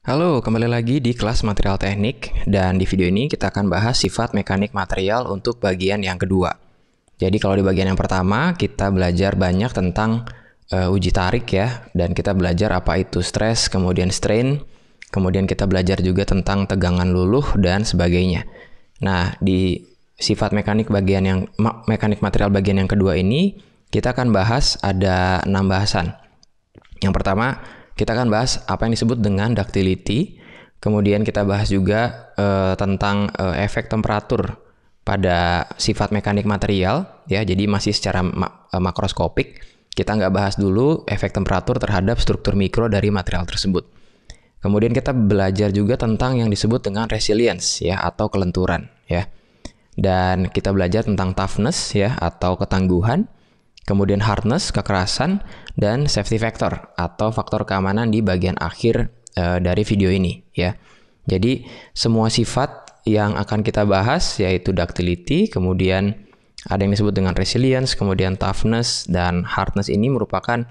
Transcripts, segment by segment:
Halo, kembali lagi di kelas material teknik dan di video ini kita akan bahas sifat mekanik material untuk bagian yang kedua. Jadi kalau di bagian yang pertama kita belajar banyak tentang uji tarik ya, dan kita belajar apa itu stres, kemudian strain, kemudian kita belajar juga tentang tegangan luluh dan sebagainya. Nah, di sifat mekanik mekanik material bagian yang kedua ini kita akan bahas ada 6 bahasan. Yang pertama, kita akan bahas apa yang disebut dengan ductility. Kemudian kita bahas juga tentang efek temperatur pada sifat mekanik material, ya. Jadi masih secara makroskopik. Kita nggak bahas dulu efek temperatur terhadap struktur mikro dari material tersebut. Kemudian kita belajar juga tentang yang disebut dengan resilience, ya, atau kelenturan, ya. Dan kita belajar tentang toughness, ya, atau ketangguhan. Kemudian hardness, kekerasan, dan safety factor atau faktor keamanan di bagian akhir dari video ini, ya. Jadi semua sifat yang akan kita bahas yaitu ductility, kemudian ada yang disebut dengan resilience, kemudian toughness dan hardness ini merupakan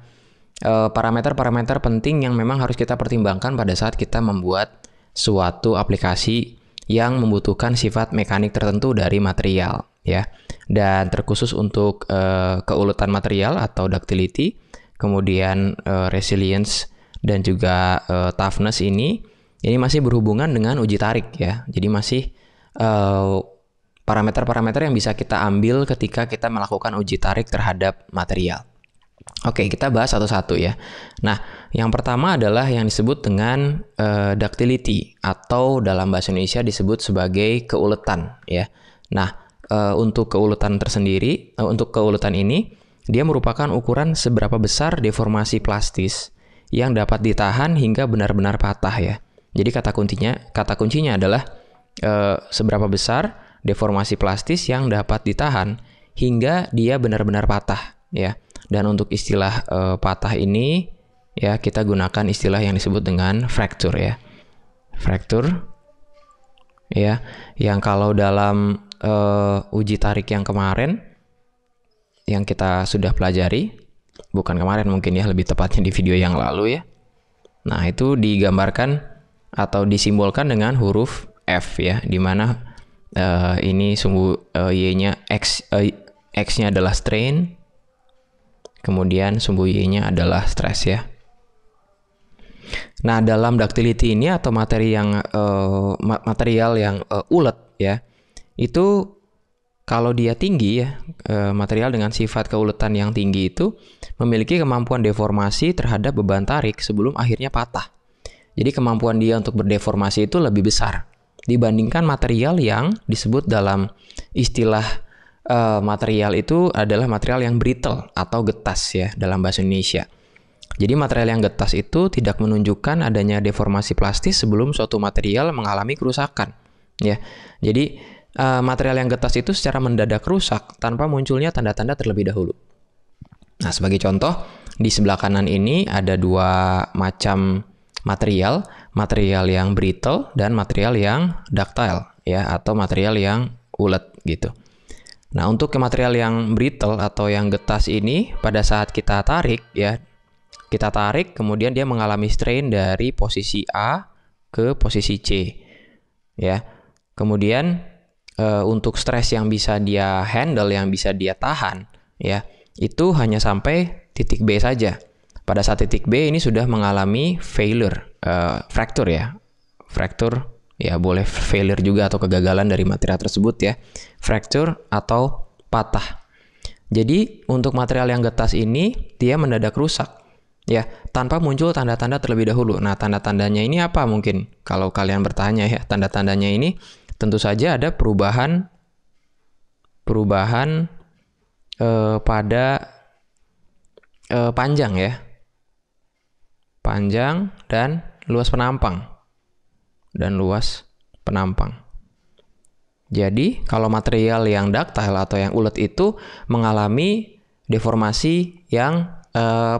parameter-parameter penting yang memang harus kita pertimbangkan pada saat kita membuat suatu aplikasi yang membutuhkan sifat mekanik tertentu dari material, ya. Dan terkhusus untuk keuletan material atau ductility, kemudian resilience dan juga toughness ini masih berhubungan dengan uji tarik, ya. Jadi masih parameter-parameter yang bisa kita ambil ketika kita melakukan uji tarik terhadap material. Oke, kita bahas satu-satu, ya. Nah, yang pertama adalah yang disebut dengan ductility atau dalam bahasa Indonesia disebut sebagai keuletan, ya. Nah, untuk keuletan tersendiri, untuk keuletan ini, dia merupakan ukuran seberapa besar deformasi plastis yang dapat ditahan hingga benar-benar patah, ya. Jadi kata kuncinya adalah seberapa besar deformasi plastis yang dapat ditahan hingga dia benar-benar patah, ya. Dan untuk istilah patah ini, ya, kita gunakan istilah yang disebut dengan fracture, ya. Fracture, ya, yang kalau dalam uji tarik yang kemarin yang kita sudah pelajari, bukan kemarin mungkin ya, lebih tepatnya di video yang lalu, ya. Nah, itu digambarkan atau disimbolkan dengan huruf F, ya, di mana ini sumbu Y-nya X-nya adalah strain, kemudian sumbu Y-nya adalah stress, ya. Nah, dalam ductility ini atau material yang ulet, ya, itu kalau dia tinggi, ya, material dengan sifat keuletan yang tinggi itu memiliki kemampuan deformasi terhadap beban tarik sebelum akhirnya patah. Jadi kemampuan dia untuk berdeformasi itu lebih besar dibandingkan material yang disebut dalam istilah material itu adalah material yang brittle atau getas, ya, dalam bahasa Indonesia. Jadi material yang getas itu tidak menunjukkan adanya deformasi plastis sebelum suatu material mengalami kerusakan, ya. Jadi material yang getas itu secara mendadak rusak tanpa munculnya tanda-tanda terlebih dahulu. Nah, sebagai contoh, di sebelah kanan ini ada dua macam material yang brittle dan material yang ductile, ya, atau material yang ulet gitu. Nah, untuk material yang brittle atau yang getas ini pada saat kita tarik, ya, kita tarik kemudian dia mengalami strain dari posisi A ke posisi C, ya. Kemudian untuk stres yang bisa dia handle, yang bisa dia tahan, ya, itu hanya sampai titik B saja. Pada saat titik B ini sudah mengalami fracture, ya. Fracture, ya, boleh failure juga atau kegagalan dari material tersebut, ya. Fracture atau patah. Jadi untuk material yang getas ini dia mendadak rusak, ya, tanpa muncul tanda-tanda terlebih dahulu. Nah, tanda-tandanya ini apa mungkin? Kalau kalian bertanya, ya, tanda-tandanya ini tentu saja ada perubahan pada panjang, ya. Panjang dan luas penampang. Jadi, kalau material yang ductile atau yang ulet itu mengalami deformasi yang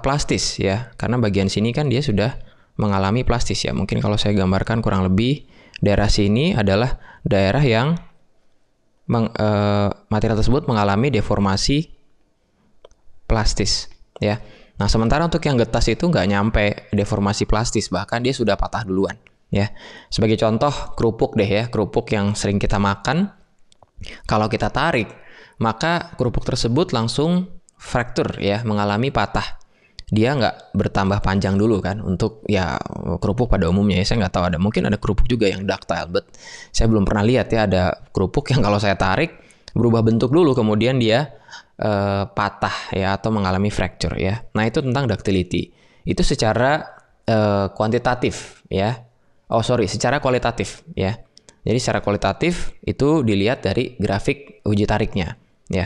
plastis, ya. Karena bagian sini kan dia sudah mengalami plastis, ya. Mungkin kalau saya gambarkan kurang lebih daerah sini adalah daerah yang material tersebut mengalami deformasi plastis, ya. Nah, sementara untuk yang getas itu nggak nyampe deformasi plastis, bahkan dia sudah patah duluan. ya. Sebagai contoh kerupuk deh ya, kerupuk yang sering kita makan, kalau kita tarik, maka kerupuk tersebut langsung fracture ya, mengalami patah. Dia nggak bertambah panjang dulu kan untuk ya kerupuk pada umumnya ya. Saya nggak tahu, mungkin ada kerupuk juga yang ductile, but saya belum pernah lihat ya ada kerupuk yang kalau saya tarik berubah bentuk dulu kemudian dia patah ya atau mengalami fracture ya. Nah itu tentang ductility. Itu secara kuantitatif ya. Secara kualitatif ya. Jadi secara kualitatif itu dilihat dari grafik uji tariknya ya.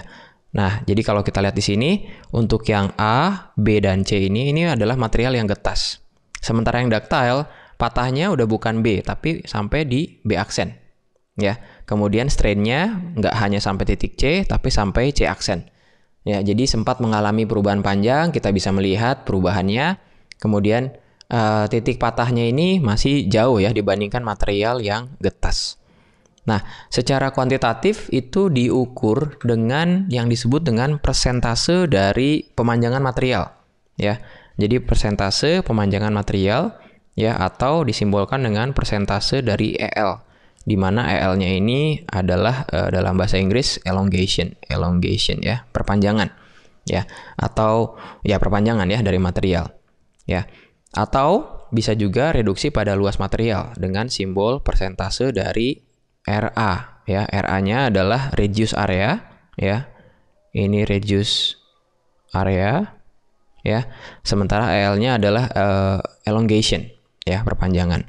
Nah, jadi kalau kita lihat di sini untuk yang A, B dan C ini adalah material yang getas. Sementara yang ductile patahnya udah bukan B tapi sampai di B aksen ya. Kemudian strainnya nggak hanya sampai titik C tapi sampai C aksen. Ya, jadi sempat mengalami perubahan panjang, kita bisa melihat perubahannya. Kemudian titik patahnya ini masih jauh ya dibandingkan material yang getas. Nah, secara kuantitatif itu diukur dengan yang disebut dengan persentase dari pemanjangan material, ya. Jadi persentase pemanjangan material, ya, atau disimbolkan dengan persentase dari EL, di mana EL-nya ini adalah dalam bahasa Inggris elongation ya, perpanjangan, ya, atau ya perpanjangan ya dari material, ya. Atau bisa juga reduksi pada luas material dengan simbol persentase dari RA ya. RA-nya adalah reduce area ya. Ini reduce area ya. Sementara EL-nya adalah elongation ya, perpanjangan.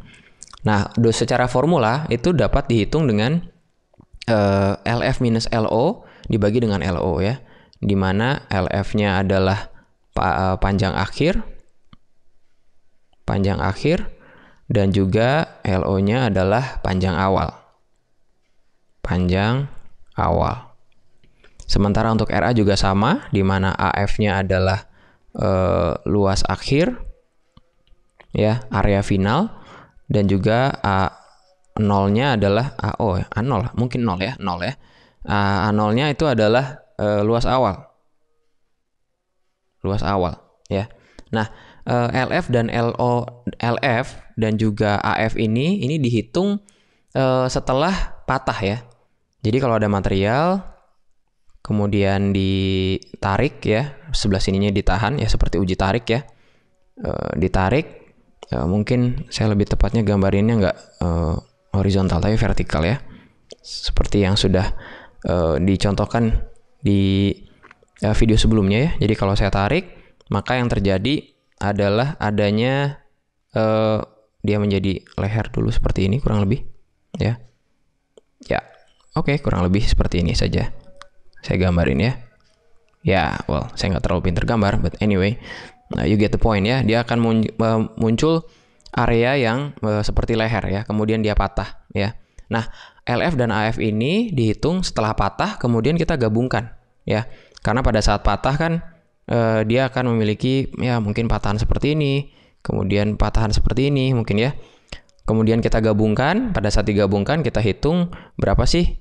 Nah, secara formula itu dapat dihitung dengan LF minus LO dibagi dengan LO ya. Di mana LF-nya adalah panjang akhir dan juga LO-nya adalah panjang awal. Sementara untuk RA juga sama, di mana AF-nya adalah luas akhir, ya, area final, dan juga A0-nya adalah A0, mungkin 0 ya, 0 ya. A0-nya itu adalah luas awal, ya. Nah, LF dan LF dan juga AF ini dihitung setelah patah ya. Jadi kalau ada material kemudian ditarik ya, sebelah sininya ditahan ya seperti uji tarik ya. Ditarik, mungkin saya lebih tepatnya gambarinnya nggak horizontal tapi vertikal ya. Seperti yang sudah dicontohkan di video sebelumnya ya. Jadi kalau saya tarik, maka yang terjadi adalah adanya dia menjadi leher dulu seperti ini kurang lebih ya. Oke, kurang lebih seperti ini saja saya gambarin ya. Saya nggak terlalu pintar gambar, but anyway, you get the point ya. Dia akan muncul area yang seperti leher ya, kemudian dia patah ya. Nah, LF dan AF ini dihitung setelah patah, kemudian kita gabungkan ya. Karena pada saat patah kan dia akan memiliki ya mungkin patahan seperti ini, kemudian patahan seperti ini mungkin ya. Kemudian kita gabungkan, pada saat digabungkan kita hitung berapa sih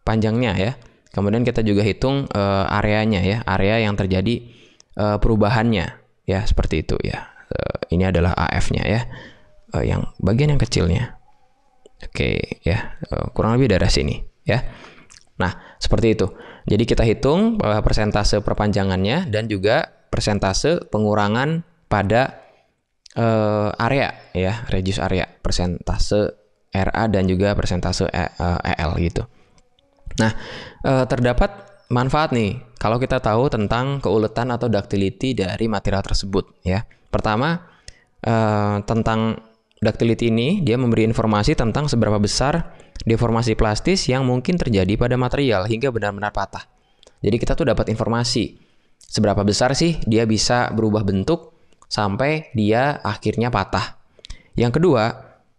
panjangnya ya. Kemudian kita juga hitung areanya ya, area yang terjadi perubahannya ya, seperti itu ya. Ini adalah AF-nya ya, yang bagian yang kecilnya. Oke ya, kurang lebih dari sini ya. Nah, seperti itu. Jadi kita hitung persentase perpanjangannya dan juga persentase pengurangan pada area ya, reduce area, persentase RA dan juga persentase EL gitu. Nah, terdapat manfaat nih kalau kita tahu tentang keuletan atau ductility dari material tersebut ya. Pertama, tentang ductility ini dia memberi informasi tentang seberapa besar deformasi plastis yang mungkin terjadi pada material hingga benar-benar patah. Jadi kita tuh dapat informasi seberapa besar sih dia bisa berubah bentuk sampai dia akhirnya patah. Yang kedua,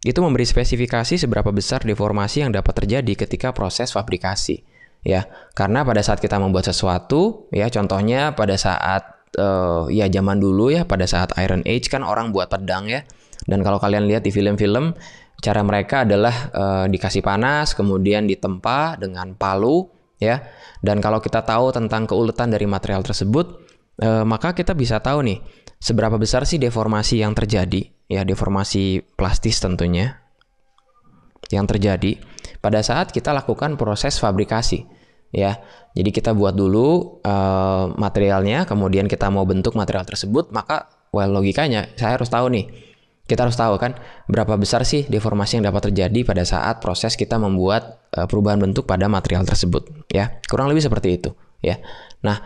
itu memberi spesifikasi seberapa besar deformasi yang dapat terjadi ketika proses fabrikasi. Ya, karena pada saat kita membuat sesuatu, ya contohnya pada saat ya zaman dulu ya, pada saat Iron Age kan orang buat pedang ya. Dan kalau kalian lihat di film-film, cara mereka adalah dikasih panas, kemudian ditempa dengan palu, ya. Dan kalau kita tahu tentang keuletan dari material tersebut, maka kita bisa tahu nih seberapa besar sih deformasi yang terjadi ya deformasi plastis tentunya yang terjadi pada saat kita lakukan proses fabrikasi, ya. Jadi kita buat dulu materialnya, kemudian kita mau bentuk material tersebut, maka logikanya saya harus tahu nih. Kita harus tahu kan berapa besar sih deformasi yang dapat terjadi pada saat proses kita membuat perubahan bentuk pada material tersebut, ya. Kurang lebih seperti itu, ya. Nah,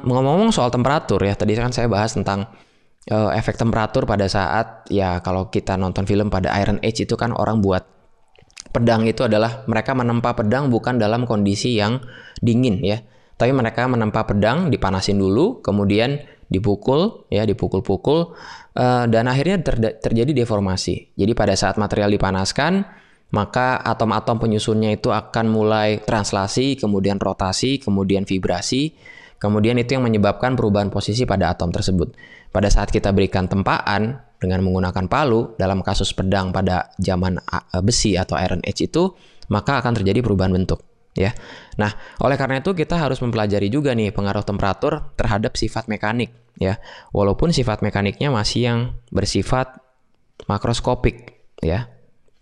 ngomong-ngomong soal temperatur ya, tadi kan saya bahas tentang efek temperatur pada saat ya kalau kita nonton film pada Iron Age itu kan orang buat pedang itu adalah mereka menempa pedang bukan dalam kondisi yang dingin ya, tapi mereka menempa pedang dipanasin dulu, kemudian dipukul ya, dipukul-pukul dan akhirnya terjadi deformasi. Jadi pada saat material dipanaskan, maka atom-atom penyusunnya itu akan mulai translasi, kemudian rotasi, kemudian vibrasi, kemudian itu yang menyebabkan perubahan posisi pada atom tersebut. Pada saat kita berikan tempaan dengan menggunakan palu, dalam kasus pedang pada zaman besi atau Iron Age itu, maka akan terjadi perubahan bentuk. Ya, nah oleh karena itu kita harus mempelajari juga nih pengaruh temperatur terhadap sifat mekanik ya, walaupun sifat mekaniknya masih yang bersifat makroskopik ya.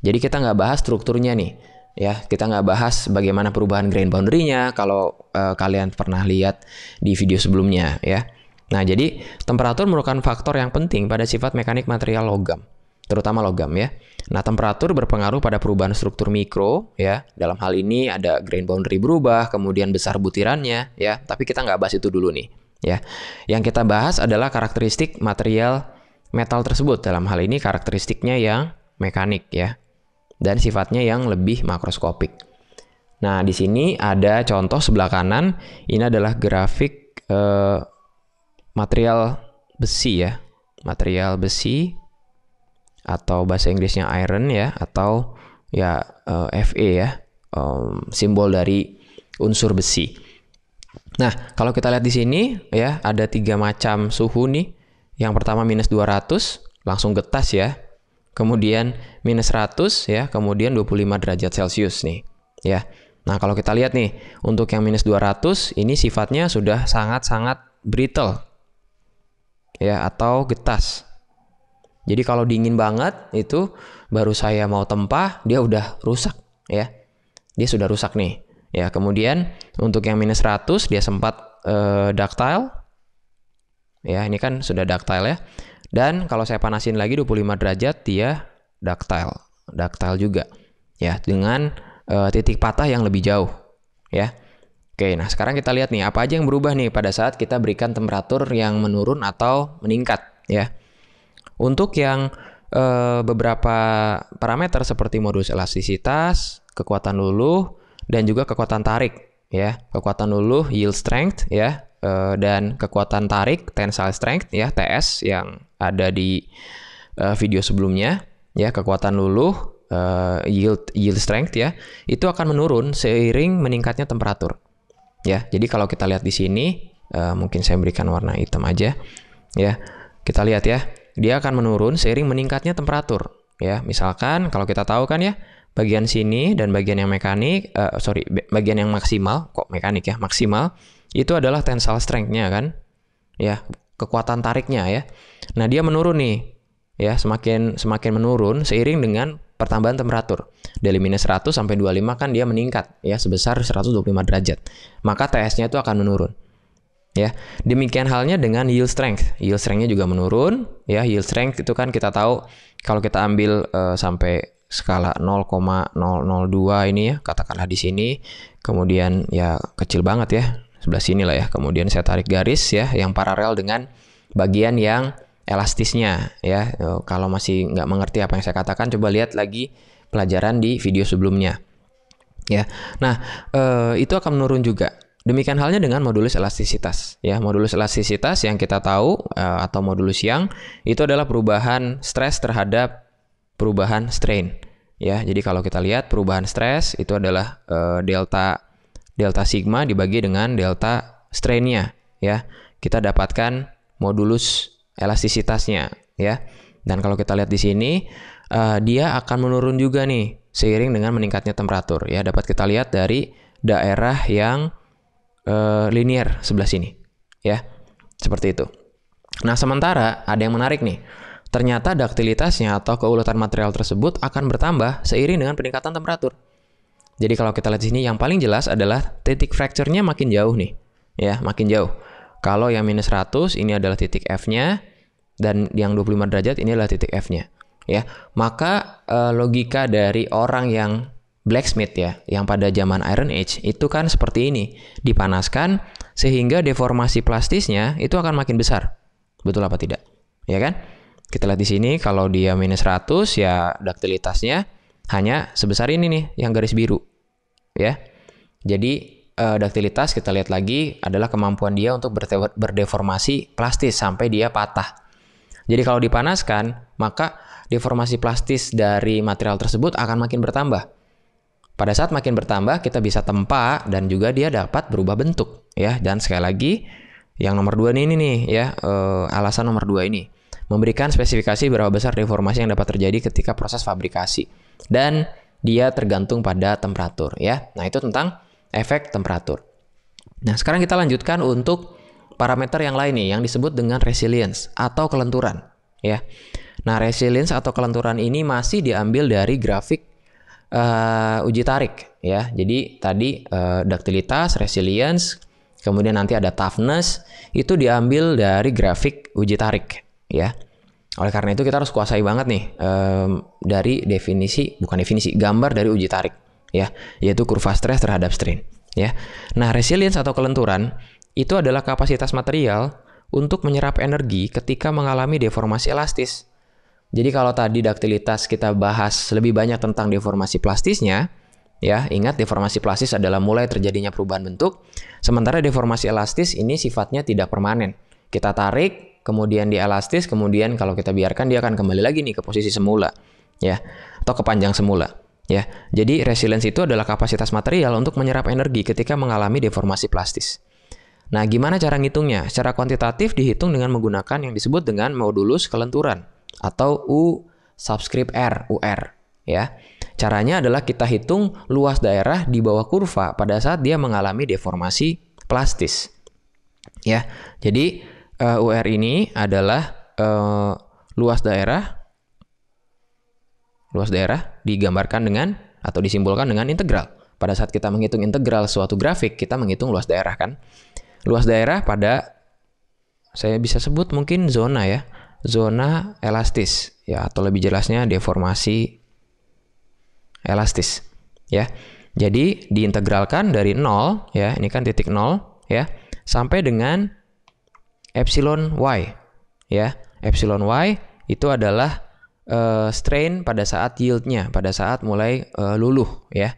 Jadi kita nggak bahas strukturnya nih ya, kita nggak bahas bagaimana perubahan grain boundary-nya kalau kalian pernah lihat di video sebelumnya ya. Nah jadi temperatur merupakan faktor yang penting pada sifat mekanik material logam, terutama logam ya. Nah, temperatur berpengaruh pada perubahan struktur mikro ya. Dalam hal ini ada grain boundary berubah, kemudian besar butirannya ya. Tapi kita nggak bahas itu dulu nih ya. Yang kita bahas adalah karakteristik material metal tersebut. Dalam hal ini karakteristiknya yang mekanik ya. Dan sifatnya yang lebih makroskopik. Nah, di sini ada contoh sebelah kanan. Ini adalah grafik material besi ya. Material besi atau bahasa Inggrisnya iron ya, atau ya Fe ya, simbol dari unsur besi. Nah, kalau kita lihat di sini ya, ada 3 macam suhu nih. Yang pertama minus 200, langsung getas ya. Kemudian minus 100 ya, kemudian 25 derajat Celcius nih ya. Nah, kalau kita lihat nih, untuk yang minus 200 ini sifatnya sudah sangat-sangat brittle ya, atau getas. Jadi kalau dingin banget itu baru saya mau tempah dia udah rusak ya. Dia sudah rusak nih. Ya, kemudian untuk yang minus 100 dia sempat ductile. Ya, ini kan sudah ductile ya. Dan kalau saya panasin lagi 25 derajat dia ductile. Ductile juga. Ya, dengan titik patah yang lebih jauh ya. Oke, nah sekarang kita lihat nih apa aja yang berubah nih pada saat kita berikan temperatur yang menurun atau meningkat ya. Untuk yang beberapa parameter seperti modulus elastisitas, kekuatan luluh, dan juga kekuatan tarik, ya, kekuatan luluh yield strength, ya, dan kekuatan tarik tensile strength, ya, TS yang ada di video sebelumnya, ya, kekuatan luluh yield strength, ya, itu akan menurun seiring meningkatnya temperatur, ya. Jadi kalau kita lihat di sini, mungkin saya berikan warna hitam aja, ya, kita lihat ya. Dia akan menurun seiring meningkatnya temperatur ya. Misalkan kalau kita tahu kan ya, bagian sini dan bagian yang mekanik, bagian yang maksimal, kok mekanik ya, maksimal itu adalah tensile strength-nya kan ya, kekuatan tariknya ya. Nah, dia menurun nih ya, semakin menurun seiring dengan pertambahan temperatur. Dari minus 100 sampai 25 kan dia meningkat ya sebesar 125 derajat. Maka TS-nya itu akan menurun. Ya, demikian halnya dengan yield strength. Yield strength-nya juga menurun. Ya, yield strength itu kan kita tahu kalau kita ambil sampai skala 0,002 ini ya, katakanlah di sini, kemudian ya kecil banget ya, sebelah sini lah ya. Kemudian saya tarik garis ya, yang paralel dengan bagian yang elastisnya ya. Kalau masih nggak mengerti apa yang saya katakan, coba lihat lagi pelajaran di video sebelumnya. Ya, nah itu akan menurun juga. Demikian halnya dengan modulus elastisitas. Ya, modulus elastisitas yang kita tahu atau modulus Young itu adalah perubahan stres terhadap perubahan strain. Ya, jadi kalau kita lihat perubahan stres itu adalah delta sigma dibagi dengan delta strain-nya. Ya, kita dapatkan modulus elastisitasnya. Ya, dan kalau kita lihat di sini dia akan menurun juga nih seiring dengan meningkatnya temperatur. Ya, dapat kita lihat dari daerah yang linear sebelah sini ya, seperti itu. Nah, sementara ada yang menarik nih, ternyata duktilitasnya atau keuletan material tersebut akan bertambah seiring dengan peningkatan temperatur. Jadi kalau kita lihat di sini yang paling jelas adalah titik fracture-nya makin jauh nih, ya, makin jauh. Kalau yang minus 100 ini adalah titik F-nya, dan yang 25 derajat ini adalah titik F-nya, ya. Maka logika dari orang yang blacksmith ya, yang pada zaman Iron Age itu kan seperti ini, dipanaskan sehingga deformasi plastisnya itu akan makin besar. Betul apa tidak? Ya kan? Kita lihat di sini kalau dia minus 100 ya duktilitasnya hanya sebesar ini nih yang garis biru, ya. Jadi duktilitas kita lihat lagi adalah kemampuan dia untuk berdeformasi plastis sampai dia patah. Jadi kalau dipanaskan, maka deformasi plastis dari material tersebut akan makin bertambah. Pada saat makin bertambah, kita bisa tempa dan juga dia dapat berubah bentuk, ya. Dan sekali lagi, yang nomor 2 ini nih, ya, alasan nomor 2 ini memberikan spesifikasi berapa besar deformasi yang dapat terjadi ketika proses fabrikasi, dan dia tergantung pada temperatur, ya. Nah, itu tentang efek temperatur. Nah, sekarang kita lanjutkan untuk parameter yang lain nih, yang disebut dengan resilience atau kelenturan, ya. Nah, resilience atau kelenturan ini masih diambil dari grafik uji tarik, ya. Jadi tadi duktilitas, resilience, kemudian nanti ada toughness, itu diambil dari grafik uji tarik, ya. Oleh karena itu kita harus kuasai banget nih dari gambar dari uji tarik, ya, yaitu kurva stres terhadap strain, ya. Nah, resilience atau kelenturan itu adalah kapasitas material untuk menyerap energi ketika mengalami deformasi elastis. Jadi kalau tadi duktilitas kita bahas lebih banyak tentang deformasi plastisnya, ya, ingat deformasi plastis adalah mulai terjadinya perubahan bentuk, sementara deformasi elastis ini sifatnya tidak permanen. Kita tarik, kemudian dielastis, kemudian kalau kita biarkan dia akan kembali lagi nih ke posisi semula, ya, atau ke panjang semula, ya. Jadi resilience itu adalah kapasitas material untuk menyerap energi ketika mengalami deformasi plastis. Nah, gimana cara ngitungnya? Secara kuantitatif dihitung dengan menggunakan yang disebut dengan modulus kelenturan atau U subscript R, UR, ya. Caranya adalah kita hitung luas daerah di bawah kurva pada saat dia mengalami deformasi plastis, ya. Jadi UR ini adalah luas daerah digambarkan dengan atau disimbolkan dengan integral. Pada saat kita menghitung integral suatu grafik, kita menghitung luas daerah kan. Luas daerah pada, saya bisa sebut mungkin zona, ya, zona elastis, ya, atau lebih jelasnya deformasi elastis, ya. Jadi diintegralkan dari 0, ya, ini kan titik 0, ya, sampai dengan epsilon y, ya. Epsilon y itu adalah strain pada saat yieldnya, pada saat mulai luluh, ya,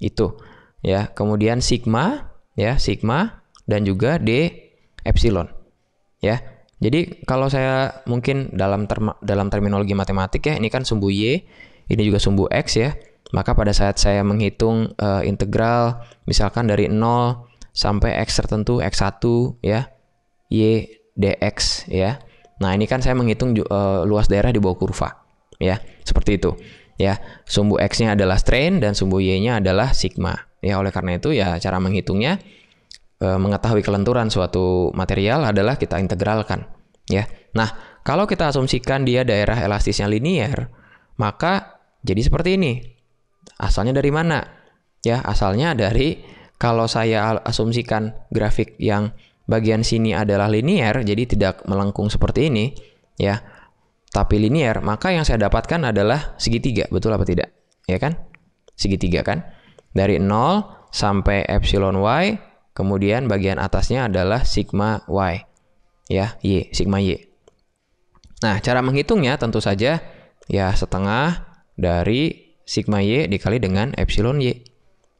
itu, ya. Kemudian sigma, ya, sigma, dan juga D epsilon, ya. Jadi kalau saya mungkin dalam terminologi matematik, ya, ini kan sumbu Y, ini juga sumbu X, ya. Maka pada saat saya menghitung integral misalkan dari 0 sampai X tertentu, X1, ya, Y dx, ya. Nah, ini kan saya menghitung luas daerah di bawah kurva, ya. Seperti itu, ya. Sumbu X-nya adalah strain dan sumbu Y-nya adalah sigma. Ya, oleh karena itu ya cara menghitungnya, mengetahui kelenturan suatu material adalah kita integralkan, ya. Nah, kalau kita asumsikan dia daerah elastisnya linear, maka jadi seperti ini. Asalnya dari mana? Ya, asalnya dari, kalau saya asumsikan grafik yang bagian sini adalah linear, jadi tidak melengkung seperti ini, ya, tapi linear, maka yang saya dapatkan adalah segitiga, betul apa tidak? Ya kan? Segitiga kan? Dari 0 sampai epsilon y, kemudian bagian atasnya adalah sigma y, ya, y, sigma y. Nah, cara menghitungnya tentu saja ya setengah dari sigma y dikali dengan epsilon y,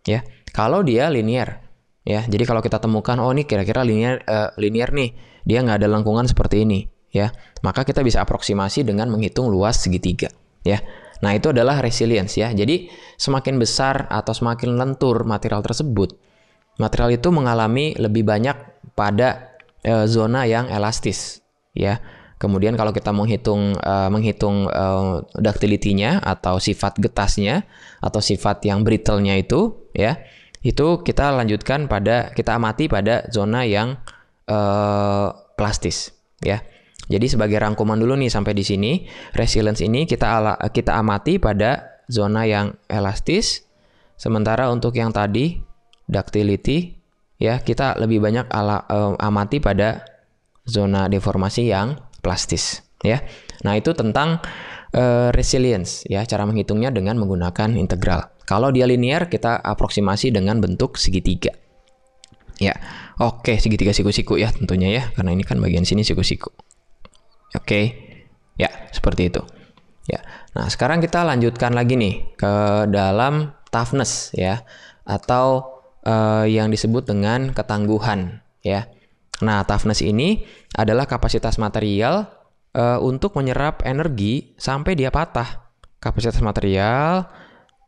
ya. Kalau dia linear, ya. Jadi kalau kita temukan, oh ini kira-kira linear nih, dia nggak ada lengkungan seperti ini, ya. Maka kita bisa aproksimasi dengan menghitung luas segitiga, ya. Nah, itu adalah resilience, ya. Jadi semakin besar atau semakin lentur material tersebut, material itu mengalami lebih banyak pada zona yang elastis, ya. Kemudian kalau kita menghitung ductility-nya atau sifat getasnya atau sifat yang brittle-nya itu, ya, itu kita amati pada zona yang plastis, ya. Jadi sebagai rangkuman dulu nih sampai di sini, resilience ini kita amati pada zona yang elastis, sementara untuk yang tadi ductility ya kita lebih banyak amati pada zona deformasi yang plastis ya. Nah, itu tentang resilience ya, cara menghitungnya dengan menggunakan integral. Kalau dia linear kita aproksimasi dengan bentuk segitiga. Ya. Oke, segitiga siku-siku ya tentunya ya, karena ini kan bagian sini siku-siku. Oke, ya seperti itu. Ya, nah sekarang kita lanjutkan lagi nih ke dalam toughness ya, atau yang disebut dengan ketangguhan ya. Nah, toughness ini adalah kapasitas material untuk menyerap energi sampai dia patah. Kapasitas material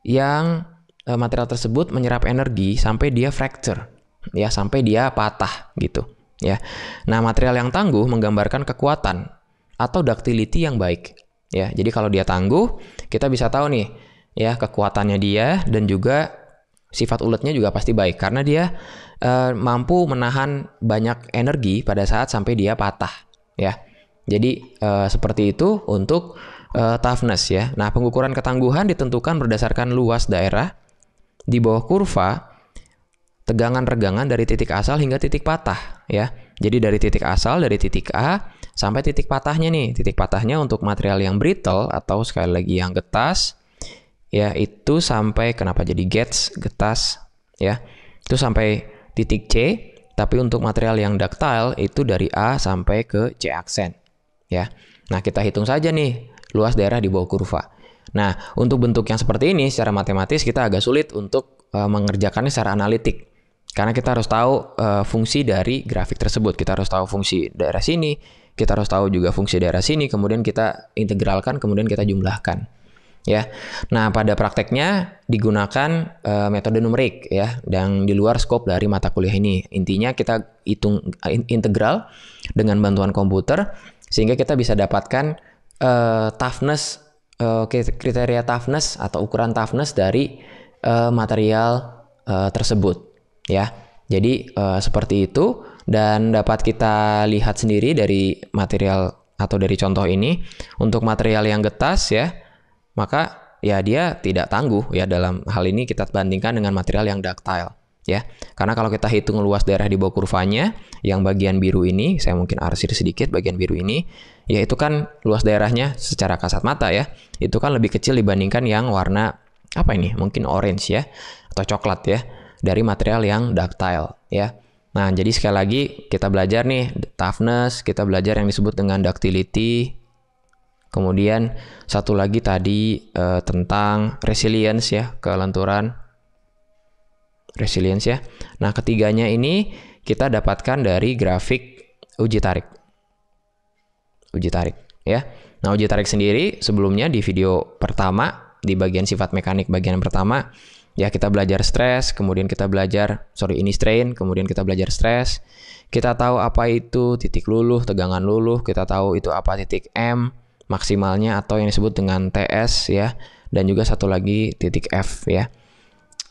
yang material tersebut menyerap energi sampai dia fracture ya, sampai dia patah gitu ya. Nah, material yang tangguh menggambarkan kekuatan atau ductility yang baik ya. Jadi kalau dia tangguh, kita bisa tahu nih ya kekuatannya dia, dan juga sifat uletnya juga pasti baik karena dia mampu menahan banyak energi pada saat sampai dia patah ya. Jadi seperti itu untuk toughness ya. Nah, pengukuran ketangguhan ditentukan berdasarkan luas daerah di bawah kurva tegangan-regangan dari titik asal hingga titik patah ya. Jadi dari titik asal, dari titik A sampai titik patahnya nih. Titik patahnya untuk material yang brittle atau sekali lagi yang getas ya, itu sampai, kenapa jadi getas ya, itu sampai titik C. Tapi untuk material yang ductile itu dari A sampai ke C aksen ya. Nah, kita hitung saja nih luas daerah di bawah kurva. Nah, untuk bentuk yang seperti ini secara matematis kita agak sulit untuk mengerjakannya secara analitik. Karena kita harus tahu fungsi dari grafik tersebut. Kita harus tahu fungsi daerah sini, kita harus tahu juga fungsi daerah sini, kemudian kita integralkan, kemudian kita jumlahkan. Ya. Nah, pada prakteknya digunakan metode numerik ya, dan di luar skop dari mata kuliah ini. Intinya kita hitung integral dengan bantuan komputer sehingga kita bisa dapatkan toughness, kriteria toughness atau ukuran toughness dari material tersebut. Ya, jadi seperti itu, dan dapat kita lihat sendiri dari material atau dari contoh ini. Untuk material yang getas ya, maka ya dia tidak tangguh ya. Dalam hal ini kita bandingkan dengan material yang ductile ya. Karena kalau kita hitung luas daerah di bawah kurvanya, yang bagian biru ini, saya mungkin arsir sedikit bagian biru ini, ya itu kan luas daerahnya secara kasat mata ya, itu kan lebih kecil dibandingkan yang warna apa ini, mungkin orange ya, atau coklat ya, dari material yang ductile ya. Nah, jadi sekali lagi kita belajar nih toughness, kita belajar yang disebut dengan ductility. Kemudian satu lagi tadi tentang resilience ya, kelenturan. Resilience ya. Nah, ketiganya ini kita dapatkan dari grafik uji tarik. Uji tarik ya. Nah, uji tarik sendiri sebelumnya di video pertama di bagian sifat mekanik bagian pertama ya, kita belajar stres, kemudian kita belajar ini strain, kemudian kita belajar stres. Kita tahu apa itu titik luluh, tegangan luluh, kita tahu itu apa titik M maksimalnya atau yang disebut dengan TS ya, dan juga satu lagi titik F ya.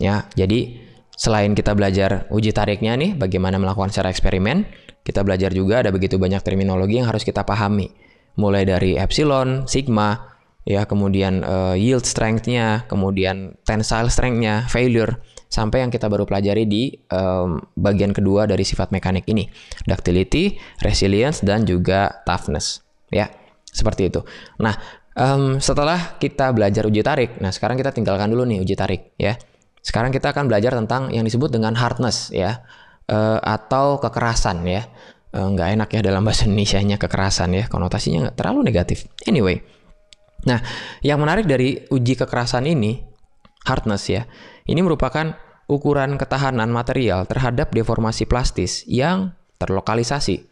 Ya, jadi selain kita belajar uji tariknya nih, bagaimana melakukan secara eksperimen, kita belajar juga ada begitu banyak terminologi yang harus kita pahami. Mulai dari epsilon, sigma, ya, kemudian yield strength-nya, kemudian tensile strength-nya, failure, sampai yang kita baru pelajari di bagian kedua dari sifat mekanik ini, ductility, resilience, dan juga toughness. Ya, seperti itu. Nah, setelah kita belajar uji tarik, nah sekarang kita tinggalkan dulu nih uji tarik ya. Sekarang kita akan belajar tentang yang disebut dengan hardness ya, atau kekerasan ya. Nggak enak ya dalam bahasa Indonesianya kekerasan ya, konotasinya nggak terlalu negatif. Anyway, nah yang menarik dari uji kekerasan ini, hardness ya, ini merupakan ukuran ketahanan material terhadap deformasi plastis yang terlokalisasi.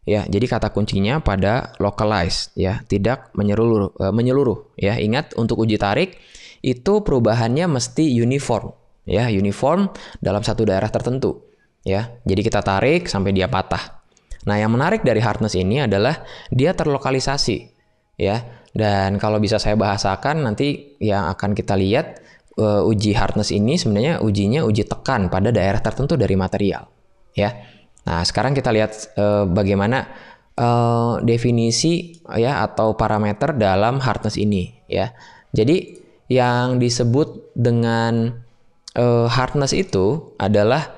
Ya, jadi kata kuncinya pada localized ya, tidak menyeluruh ya. Ingat, untuk uji tarik itu perubahannya mesti uniform ya, uniform dalam satu daerah tertentu ya. Jadi kita tarik sampai dia patah. Nah, yang menarik dari hardness ini adalah dia terlokalisasi ya. Dan kalau bisa saya bahasakan nanti yang akan kita lihat, uji hardness ini sebenarnya ujinya uji tekan pada daerah tertentu dari material ya. Nah, sekarang kita lihat bagaimana definisi ya atau parameter dalam hardness ini ya. Jadi yang disebut dengan hardness itu adalah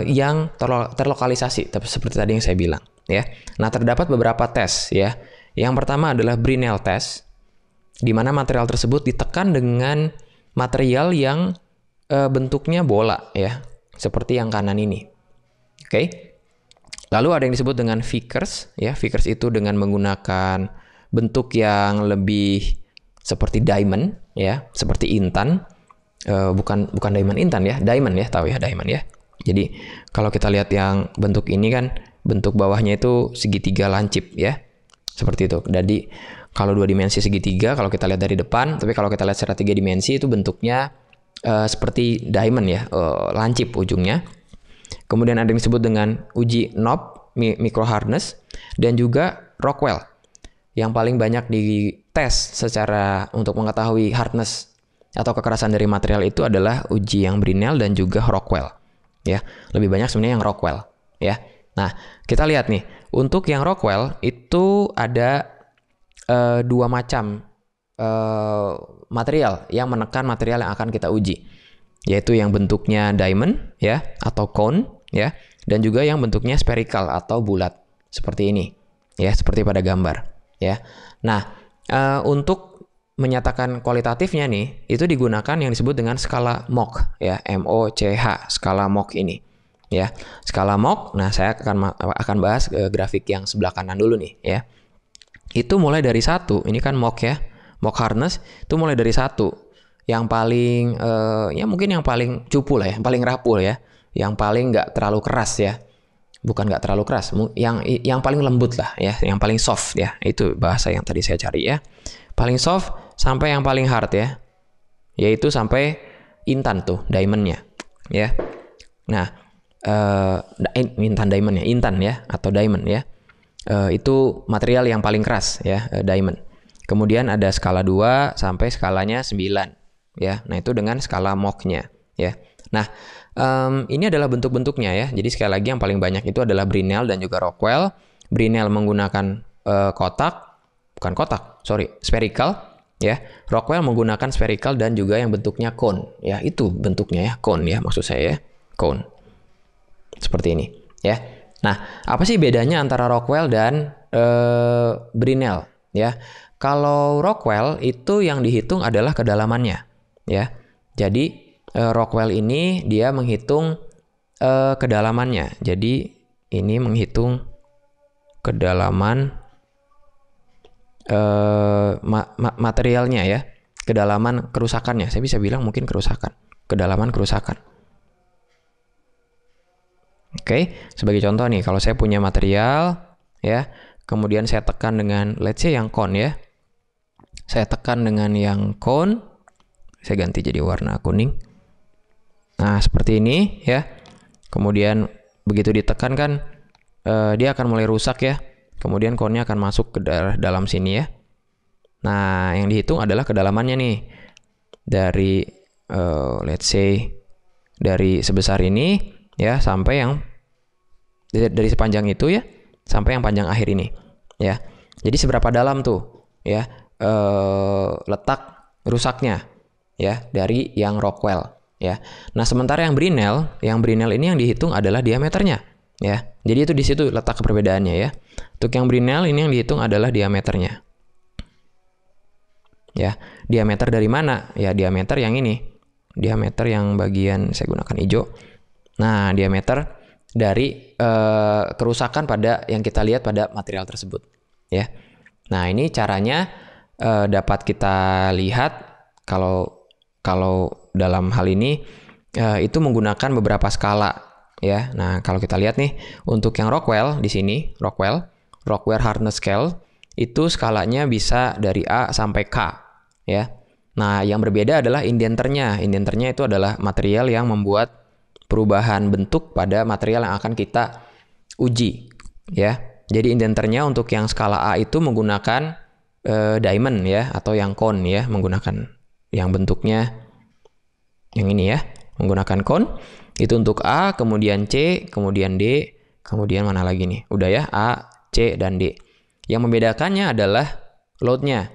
yang terlokalisasi seperti tadi yang saya bilang ya. Nah, terdapat beberapa tes ya. Yang pertama adalah Brinell test, di mana material tersebut ditekan dengan material yang bentuknya bola ya, seperti yang kanan ini. Oke. Lalu ada yang disebut dengan Vickers ya. Vickers itu dengan menggunakan bentuk yang lebih seperti diamond ya, seperti intan. Bukan diamond intan ya, diamond ya, tahu ya diamond ya. Jadi kalau kita lihat yang bentuk ini kan bentuk bawahnya itu segitiga lancip ya. Seperti itu. Jadi kalau 2 dimensi segitiga kalau kita lihat dari depan, tapi kalau kita lihat secara 3 dimensi itu bentuknya seperti diamond ya, lancip ujungnya. Kemudian ada yang disebut dengan uji knob micro hardness dan juga Rockwell. Yang paling banyak dites secara untuk mengetahui hardness atau kekerasan dari material itu adalah uji yang Brinell dan juga Rockwell. Ya, lebih banyak sebenarnya yang Rockwell. Ya, nah kita lihat nih untuk yang Rockwell itu ada 2 macam material yang menekan material yang akan kita uji, yaitu yang bentuknya diamond ya atau cone ya, dan juga yang bentuknya spherical atau bulat seperti ini ya, seperti pada gambar ya. Nah, untuk menyatakan kualitatifnya nih itu digunakan yang disebut dengan skala Mohs ya, MOCH, skala Mohs ini ya. Skala Mohs, nah saya akan bahas grafik yang sebelah kanan dulu nih ya. Itu mulai dari 1, ini kan Mohs ya, Mohs hardness itu mulai dari 1 yang paling ya mungkin yang paling cupu lah ya, yang paling rapuh ya, yang paling nggak terlalu keras ya, bukan nggak terlalu keras, yang paling lembut lah ya, yang paling soft ya, itu bahasa yang tadi saya cari ya, paling soft sampai yang paling hard ya, yaitu sampai intan tuh diamondnya ya. Nah intan diamond ya, intan ya atau diamond ya, itu material yang paling keras ya, diamond. Kemudian ada skala 2 sampai skalanya 9 ya. Nah, itu dengan skala Mohs-nya ya. Nah, ini adalah bentuk-bentuknya ya. Jadi sekali lagi yang paling banyak itu adalah Brinell dan juga Rockwell. Brinell menggunakan spherical ya. Rockwell menggunakan spherical dan juga yang bentuknya cone ya. Itu bentuknya ya, cone ya maksud saya ya, cone. Seperti ini ya. Nah, apa sih bedanya antara Rockwell dan Brinell ya? Kalau Rockwell itu yang dihitung adalah kedalamannya ya. Jadi Rockwell ini dia menghitung kedalamannya. Jadi ini menghitung kedalaman materialnya ya, kedalaman kerusakannya. Saya bisa bilang mungkin kerusakan, kedalaman kerusakan. Oke, sebagai contoh nih, kalau saya punya material ya, kemudian saya tekan dengan let's say yang cone ya. Saya tekan dengan yang cone, saya ganti jadi warna kuning. Nah, seperti ini ya. Kemudian begitu ditekan kan dia akan mulai rusak ya. Kemudian cone-nya akan masuk ke dalam sini ya. Nah, yang dihitung adalah kedalamannya nih. Dari let's say dari sebesar ini ya sampai yang dari sepanjang itu ya sampai yang panjang akhir ini ya. Jadi seberapa dalam tuh ya letak rusaknya ya dari yang Rockwell ya. Nah, sementara yang Brinell ini yang dihitung adalah diameternya ya. Jadi itu di situ letak perbedaannya ya. Untuk yang Brinell ini yang dihitung adalah diameternya. Ya, diameter dari mana? Ya, diameter yang ini. Diameter yang bagian saya gunakan hijau. Nah, diameter dari kerusakan pada yang kita lihat pada material tersebut ya. Nah, ini caranya dapat kita lihat kalau dalam hal ini itu menggunakan beberapa skala ya. Nah, kalau kita lihat nih untuk yang Rockwell di sini, Rockwell hardness scale itu skalanya bisa dari A sampai K ya. Nah, yang berbeda adalah indenternya. Indenternya itu adalah material yang membuat perubahan bentuk pada material yang akan kita uji ya. Jadi indenternya untuk yang skala A itu menggunakan diamond ya atau yang cone ya, menggunakan yang bentuknya yang ini ya, menggunakan cone. Itu untuk A, kemudian C, kemudian D, kemudian mana lagi nih? Udah ya, A, C, dan D. Yang membedakannya adalah load-nya.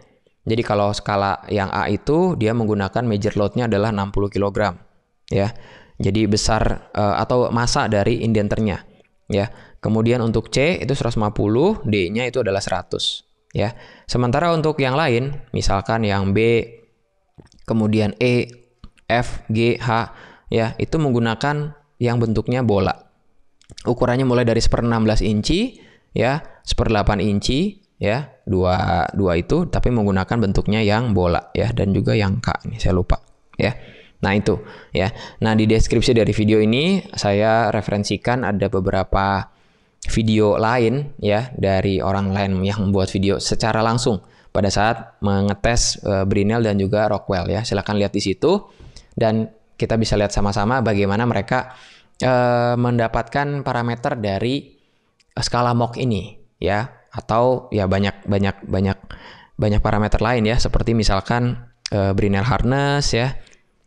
Jadi kalau skala yang A itu dia menggunakan major load-nya adalah 60 kg. Ya. Jadi besar atau massa dari indenternya. Ya. Kemudian untuk C itu 150, D-nya itu adalah 100. Ya. Sementara untuk yang lain, misalkan yang B, kemudian E, F, G, H, ya, itu menggunakan yang bentuknya bola. Ukurannya mulai dari 1/16 inci, ya, 1/8 inci, ya, dua itu, tapi menggunakan bentuknya yang bola, ya, dan juga yang K, ini saya lupa, ya. Nah itu, ya. Nah di deskripsi dari video ini saya referensikan ada beberapa video lain, ya, dari orang lain yang membuat video secara langsung pada saat mengetes Brinell dan juga Rockwell, ya. Silakan lihat di situ dan kita bisa lihat sama-sama bagaimana mereka mendapatkan parameter dari skala Mohs ini, ya, atau ya banyak parameter lain, ya, seperti misalkan Brinell hardness, ya.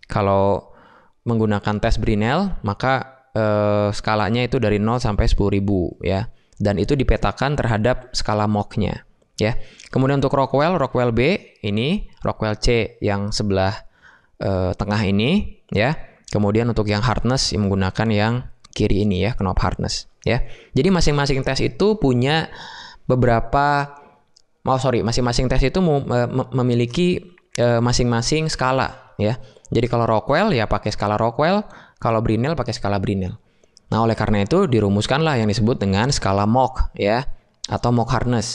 Kalau menggunakan tes Brinell maka skalanya itu dari 0 sampai 10.000, ya, dan itu dipetakan terhadap skala Mohs-nya, ya. Kemudian untuk Rockwell B ini, Rockwell C yang sebelah tengah ini, ya. Kemudian untuk yang hardness menggunakan yang kiri ini, ya, knob hardness, ya. Jadi masing-masing tes itu punya beberapa masing-masing tes itu memiliki masing-masing skala, ya. Jadi kalau Rockwell ya pakai skala Rockwell, kalau Brinell pakai skala Brinell. Nah, oleh karena itu dirumuskanlah yang disebut dengan skala Mohs, ya, atau Mohs hardness.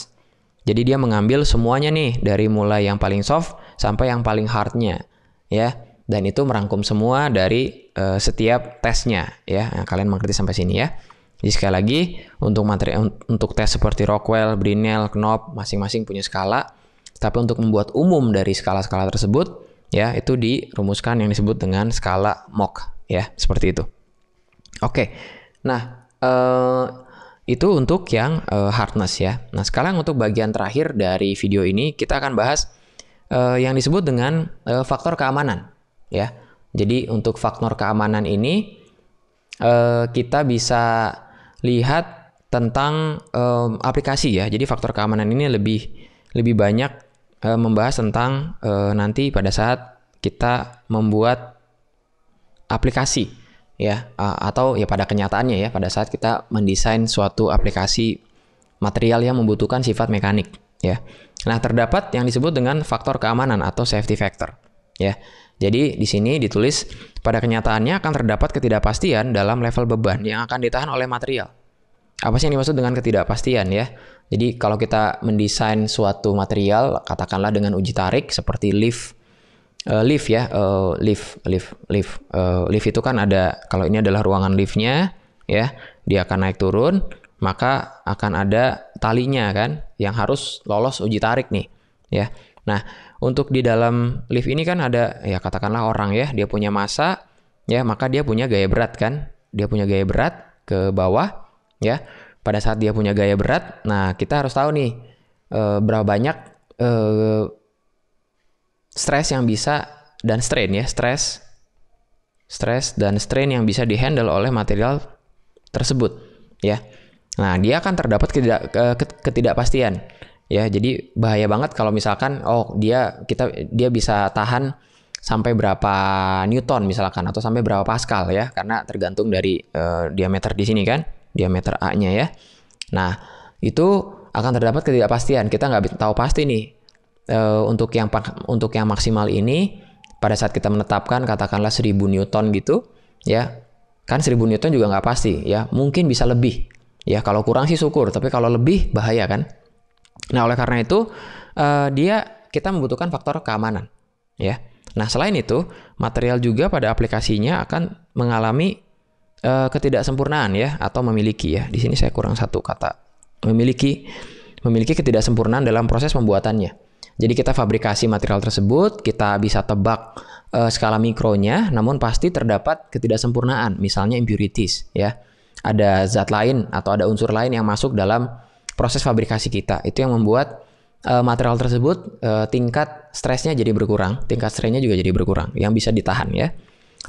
Jadi dia mengambil semuanya nih dari mulai yang paling soft sampai yang paling hardnya, ya. Dan itu merangkum semua dari setiap tesnya, ya. Nah, kalian mengerti sampai sini, ya. Jadi sekali lagi untuk tes seperti Rockwell, Brinell, knob masing-masing punya skala. Tapi untuk membuat umum dari skala-skala tersebut, ya, itu dirumuskan yang disebut dengan skala Mohs, ya, seperti itu. Oke, nah itu untuk yang hardness, ya. Nah sekarang untuk bagian terakhir dari video ini kita akan bahas yang disebut dengan faktor keamanan, ya. Jadi untuk faktor keamanan ini kita bisa lihat tentang aplikasi, ya. Jadi faktor keamanan ini lebih banyak membahas tentang nanti pada saat kita membuat aplikasi, ya, atau ya pada kenyataannya, ya, pada saat kita mendesain suatu aplikasi material yang membutuhkan sifat mekanik, ya. Nah, terdapat yang disebut dengan faktor keamanan atau safety factor, ya. Jadi di sini ditulis pada kenyataannya akan terdapat ketidakpastian dalam level beban yang akan ditahan oleh material. Apa sih yang dimaksud dengan ketidakpastian, ya? Jadi kalau kita mendesain suatu material, katakanlah dengan uji tarik seperti lift itu kan ada, kalau ini adalah ruangan liftnya, ya, dia akan naik turun, maka akan ada talinya kan, yang harus lolos uji tarik nih, ya. Nah untuk di dalam lift ini kan ada, ya, katakanlah orang, ya, dia punya massa, ya, maka dia punya gaya berat kan, dia punya gaya berat ke bawah, ya. Pada saat dia punya gaya berat, nah kita harus tahu nih berapa banyak stres yang bisa dan strain, ya, stres dan strain yang bisa dihandle oleh material tersebut, ya. Nah dia akan terdapat ketidakpastian, ya. Jadi bahaya banget kalau misalkan dia bisa tahan sampai berapa Newton misalkan, atau sampai berapa Pascal, ya, karena tergantung dari diameter di sini kan, diameter A-nya, ya. Nah, itu akan terdapat ketidakpastian. Kita nggak tahu pasti nih untuk yang maksimal ini pada saat kita menetapkan katakanlah 1000 Newton gitu, ya. Kan 1000 Newton juga nggak pasti, ya. Mungkin bisa lebih. Ya, kalau kurang sih syukur, tapi kalau lebih bahaya kan. Nah, oleh karena itu kita membutuhkan faktor keamanan, ya. Nah, selain itu, material juga pada aplikasinya akan mengalami ketidaksempurnaan, ya, atau memiliki, ya. Di sini saya kurang satu kata. Memiliki ketidaksempurnaan dalam proses pembuatannya. Jadi kita fabrikasi material tersebut, kita bisa tebak skala mikronya, namun pasti terdapat ketidaksempurnaan, misalnya impurities, ya. Ada zat lain atau ada unsur lain yang masuk dalam proses fabrikasi kita. Itu yang membuat material tersebut tingkat stresnya jadi berkurang, tingkat strainnya juga jadi berkurang, yang bisa ditahan, ya.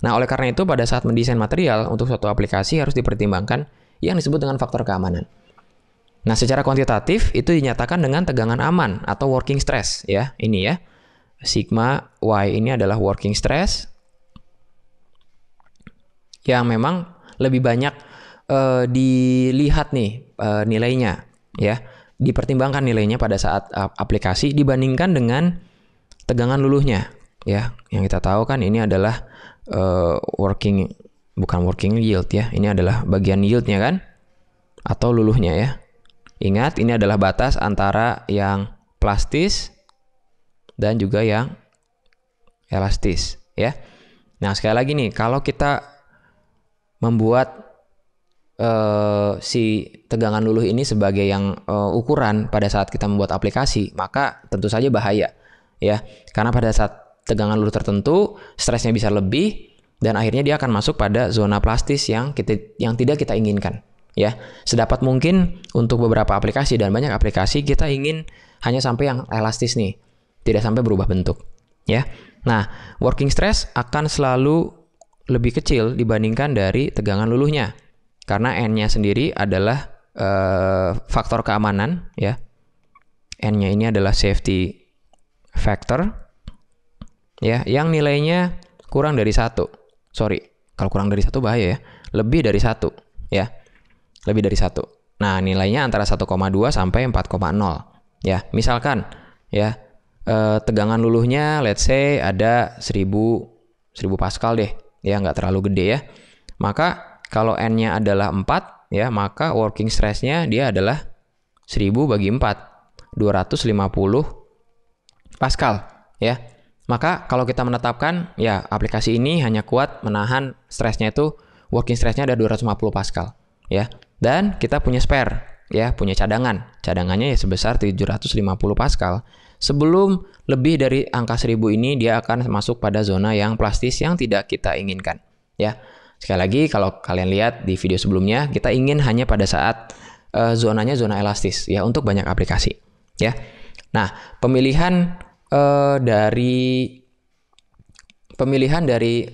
Nah, oleh karena itu pada saat mendesain material untuk suatu aplikasi harus dipertimbangkan yang disebut dengan faktor keamanan. Nah, secara kuantitatif itu dinyatakan dengan tegangan aman atau working stress ya. Ini ya. Sigma Y ini adalah working stress yang memang lebih banyak dilihat nih nilainya ya. Dipertimbangkan nilainya pada saat aplikasi dibandingkan dengan tegangan luluhnya ya. Yang kita tahu kan ini adalah bukan working yield ya. Ini adalah bagian yieldnya kan atau luluhnya ya. Ingat, ini adalah batas antara yang plastis dan juga yang elastis ya. Nah, sekali lagi nih, kalau kita membuat si tegangan luluh ini sebagai yang ukuran pada saat kita membuat aplikasi, maka tentu saja bahaya ya. Karena pada saat tegangan luluh tertentu, stresnya bisa lebih dan akhirnya dia akan masuk pada zona plastis yang tidak kita inginkan. Ya, sedapat mungkin untuk beberapa aplikasi dan banyak aplikasi kita ingin hanya sampai yang elastis nih, tidak sampai berubah bentuk. Ya, nah working stress akan selalu lebih kecil dibandingkan dari tegangan luluhnya, karena N-nya sendiri adalah faktor keamanan. Ya, N-nya ini adalah safety factor. Ya, yang nilainya kurang dari 1. Sorry, kalau kurang dari 1 bahaya ya. Lebih dari 1 ya. Lebih dari 1. Nah, nilainya antara 1,2 sampai 4,0. Ya, misalkan ya tegangan luluhnya let's say ada 1000 Pascal deh. Ya, nggak terlalu gede ya. Maka kalau N-nya adalah 4 ya, maka working stress-nya dia adalah 1000 bagi 4, 250 Pascal ya. Maka kalau kita menetapkan ya aplikasi ini hanya kuat menahan stresnya itu working stress-nya ada 250 Pascal ya. Dan kita punya spare ya, punya cadangan. Cadangannya ya sebesar 750 Pascal. Sebelum lebih dari angka 1000 ini dia akan masuk pada zona yang plastis yang tidak kita inginkan ya. Sekali lagi kalau kalian lihat di video sebelumnya, kita ingin hanya pada saat zonanya zona elastis ya untuk banyak aplikasi ya. Nah, pemilihan dari pemilihan dari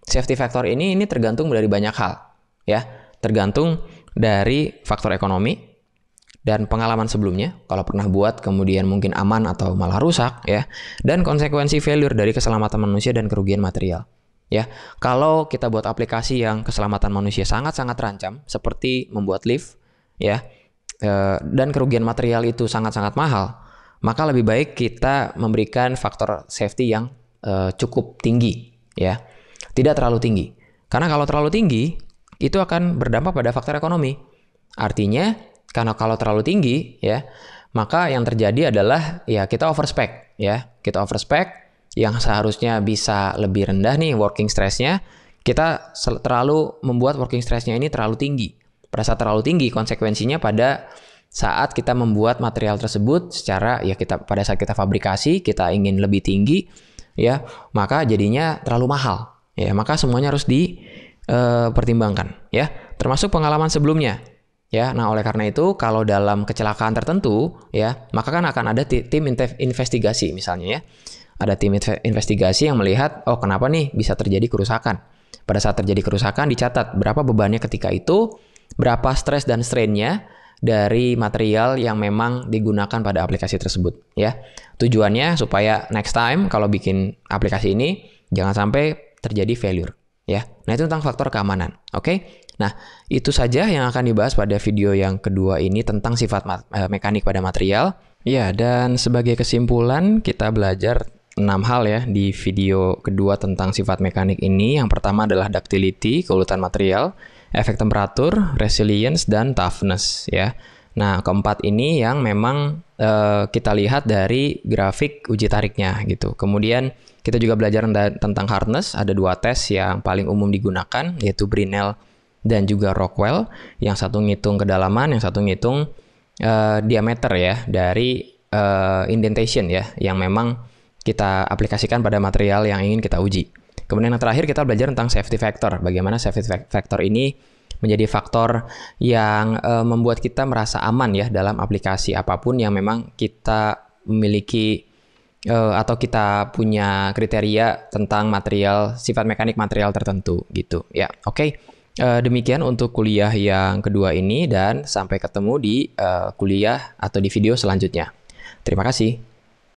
safety factor ini tergantung dari banyak hal ya. Tergantung dari faktor ekonomi dan pengalaman sebelumnya, kalau pernah buat kemudian mungkin aman atau malah rusak ya, dan konsekuensi failure dari keselamatan manusia dan kerugian material ya. Kalau kita buat aplikasi yang keselamatan manusia sangat-sangat terancam seperti membuat lift ya, dan kerugian material itu sangat-sangat mahal, maka lebih baik kita memberikan faktor safety yang cukup tinggi ya, tidak terlalu tinggi. Karena kalau terlalu tinggi itu akan berdampak pada faktor ekonomi. Artinya karena kalau terlalu tinggi ya, maka yang terjadi adalah ya kita overspec ya. Kita overspec yang seharusnya bisa lebih rendah nih working stress-nya, kita terlalu membuat working stress-nya ini terlalu tinggi. Pada saat terlalu tinggi, konsekuensinya pada saat kita membuat material tersebut secara ya pada saat kita fabrikasi kita ingin lebih tinggi ya, maka jadinya terlalu mahal ya. Maka semuanya harus dipertimbangkan ya, termasuk pengalaman sebelumnya. Ya, nah oleh karena itu kalau dalam kecelakaan tertentu ya, maka kan akan ada tim investigasi misalnya ya. Ada tim investigasi yang melihat oh kenapa nih bisa terjadi kerusakan. Pada saat terjadi kerusakan dicatat berapa bebannya ketika itu, berapa stres dan strain-nya dari material yang memang digunakan pada aplikasi tersebut ya. Tujuannya supaya next time kalau bikin aplikasi ini jangan sampai terjadi failure ya. Nah, itu tentang faktor keamanan. Oke? Nah, itu saja yang akan dibahas pada video yang kedua ini tentang sifat mekanik pada material. Ya, dan sebagai kesimpulan kita belajar 6 hal ya di video kedua tentang sifat mekanik ini. Yang pertama adalah ductility, keuletan material, efek temperatur, resilience, dan toughness ya. Nah, keempat ini yang memang kita lihat dari grafik uji tariknya gitu. Kemudian kita juga belajar tentang hardness. Ada 2 tes yang paling umum digunakan, yaitu Brinell dan juga Rockwell. Yang satu ngitung kedalaman, yang satu ngitung diameter ya dari indentation ya, yang memang kita aplikasikan pada material yang ingin kita uji. Kemudian yang terakhir kita belajar tentang safety factor. Bagaimana safety factor ini menjadi faktor yang membuat kita merasa aman ya dalam aplikasi apapun yang memang kita memiliki atau kita punya kriteria tentang material, sifat mekanik material tertentu gitu ya. Oke. Demikian untuk kuliah yang kedua ini dan sampai ketemu di kuliah atau di video selanjutnya. Terima kasih.